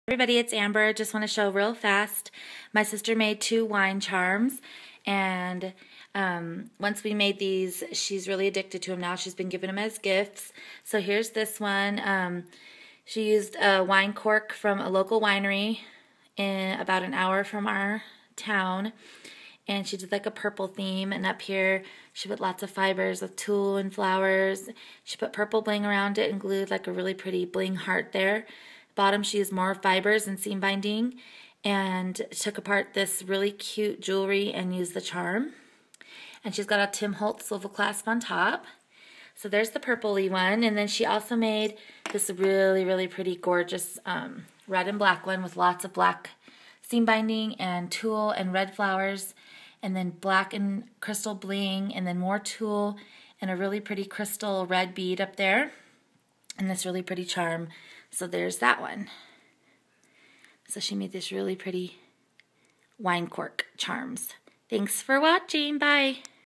Everybody, it's Amber. Just want to show real fast. My sister made 2 wine charms, and once we made these, she's really addicted to them now. She's been giving them as gifts. So here's this one. She used a wine cork from a local winery in about an hour from our town, and she did like a purple theme, and up here she put lots of fibers of tulle and flowers. She put purple bling around it and glued like a really pretty bling heart there. Bottom, she used more fibers and seam binding, and took apart this really cute jewelry and used the charm. And she's got a Tim Holtz swivel clasp on top. So there's the purpley one, and then she also made this really pretty gorgeous red and black one with lots of black seam binding and tulle and red flowers, and then black and crystal bling, and then more tulle and a really pretty crystal red bead up there, and this really pretty charm. So there's that one. So she made this really pretty wine cork charms. Thanks for watching. Bye.